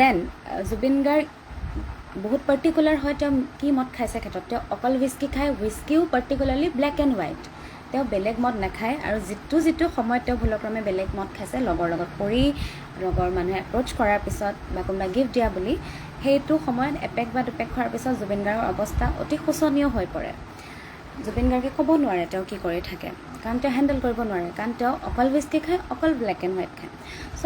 then Zubeen Garg বহুত particular হয় তেওঁ কি মদ খাইছে ক্ষেত্ৰত তেওঁ অকল হুইস্কি খায় হুইস্কিও পাৰ্টিকুলাৰলি ব্লেক এণ্ড হোৱাইট তেওঁ বেলেগ মদ নাখায় আৰু যিটো সময়ত তেওঁ ভুলক্ৰমে বেলেগ মদ খাইছে লগৰ লগত পৰি লগৰ মানুহে এপ্ৰ'চ কৰাৰ পিছত বা কোনোবাই গিফ্ট দিয়া বুলি সেইটো সময়ত এপেক বা দুপেক খোৱাৰ পিছত জুবিন গাৰ্গৰ অৱস্থা অতি শোচনীয় হৈ পৰে জুবিন গাৰ্গে ক'ব নোৱাৰে তেওঁ কি কৰি থাকে কাৰণ তেওঁ হেণ্ডেল কৰিব নোৱাৰে কাৰণ তেওঁ অকল হুইস্কি খায় অকল ব্লেক এণ্ড হোৱাইট খায় চ'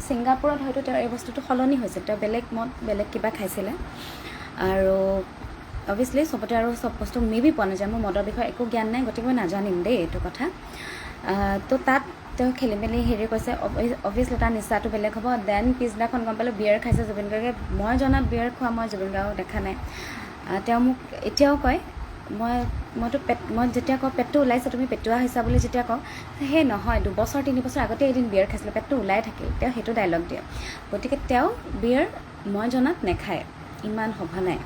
ছিংগাপুৰত হয়তো তেওঁৰ এই বস্তুটো সলনি হৈছে তেওঁ বেলেগ মদ বেলেগ কিবা খাইছিলে আৰু অভিয়াছলি চবতে আৰু চব বস্তু মেবি পোৱা নাযায় মোৰ মদৰ বিষয়ে একো জ্ঞান নাই গতিকে মই নাজানিম দেই এইটো কথা তো তাত তেওঁ খেলি মেলি হেৰি কৈছে অভিয়াছলি তাৰ নিচাটো বেলেগ হ'ব দেন পিছদিনাখন গম পালোঁ বিয়াৰ খাইছে জুবিন গাৰ্গে মই জনাত বিয়াৰ খোৱা মই জুবিন গাৰ্গক দেখা নাই তেওঁ মোক এতিয়াও কয় মই যেতিয়া কওঁ পেটটো ওলাইছে তুমি পেটুৱা হৈছা বুলি যেতিয়া কওঁ সেই নহয় 2 বছৰ 3 বছৰ আগতে এদিন বিয়াৰ খাইছিলোঁ পেটটো ওলাই থাকিল তেওঁ সেইটো ডাইলগ দিয়ে গতিকে তেওঁ বিয়াৰ মই জনাত নেখায় ইমান সভা নাই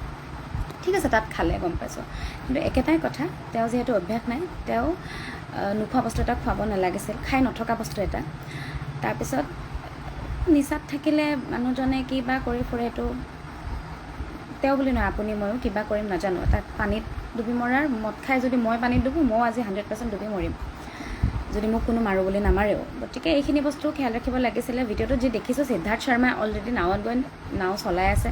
ঠিক আছে তাত খালে গম পাইছোঁ কিন্তু একেটাই কথা তেওঁ যিহেতু অভ্যাস নাই তেওঁ নোখোৱা বস্তু এটা খুৱাব নালাগিছিল খাই নথকা বস্তু এটা তাৰপিছত নিচাত থাকিলে মানুহজনে কিবা কৰি ফুৰে সেইটো তেওঁ বুলি নহয় আপুনি ময়ো কিবা কৰিম নাজানো তাক পানীত ডুবি মৰাৰ মদ খাই যদি মই পানীত ডুবো ময়ো আজি 100% ডুবি মৰিম যদি মোক কোনো মাৰোঁ বুলি নামাৰেও গতিকে এইখিনি বস্তু খেয়াল ৰাখিব লাগিছিলে ভিডিঅ'টোত যি দেখিছোঁ সিদ্ধাৰ্থ শৰ্মাই অলৰেডি নাৱত গৈ নাও চলাই আছে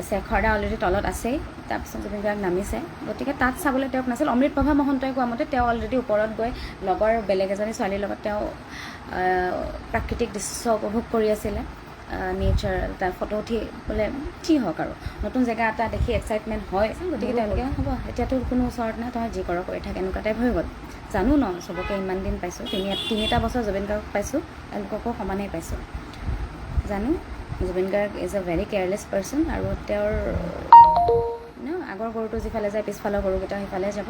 শেখৰ দা অলৰেডি তলত আছেই তাৰপিছত জুবিন গাৰ্গ নামিছে গতিকে তাত চাবলৈ তেওঁক নাছিল অমৃতপ্ৰভা মহন্তই কোৱা মতে তেওঁ অলৰেডি ওপৰত গৈ লগৰ বেলেগ এজনী ছোৱালীৰ লগত তেওঁ প্ৰাকৃতিক দৃশ্য উপভোগ কৰি আছিলে নেচাৰ তাৰ ফটো উঠি বোলে কি হওক আৰু নতুন জেগা এটা দেখি এক্সাইটমেণ্ট হয় গতিকে তেওঁলোকে হ'ব এতিয়াতো কোনো ওচৰত নাই তই যি কৰ কৰি থাকে এনেকুৱা টাইপ হৈ গ'ল জানো ন চবকে ইমান দিন পাইছোঁ তিনিটা বছৰ জুবিন গাৰ্গক পাইছোঁ এওঁলোককো সমানেই পাইছোঁ জানো Zubeen Garg is a very careless person আৰু তেওঁৰ আগৰ গৰুটো যিফালে যায় পিছফালৰ গৰুকেইটা সিফালে যাব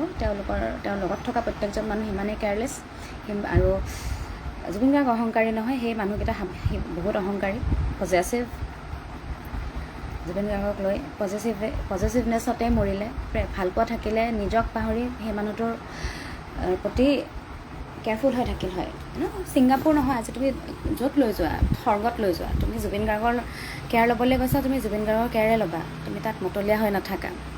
তেওঁৰ লগত থকা প্ৰত্যেকজন মানুহ সিমানেই কেয়াৰলেছ আৰু জুবিন গাৰ্গ অহংকাৰী নহয় সেই মানুহকেইটা বহুত অহংকাৰী পজেচিভ জুবিন গাৰ্গক লৈ পজেচিভনেছতে মৰিলে ভালপোৱা থাকিলে নিজক পাহৰি সেই মানুহটোৰ প্ৰতি কেয়াৰফুল হৈ থাকিল হয় ছিংগাপুৰ নহয় আজি তুমি য'ত লৈ যোৱা স্বৰ্গত লৈ যোৱা তুমি জুবিন গাৰ্গৰ কেয়াৰ ল'বলৈ গৈছা তুমি জুবিন গাৰ্গৰ কেয়াৰে ল'বা তুমি তাত মতলীয়া হৈ নাথাকা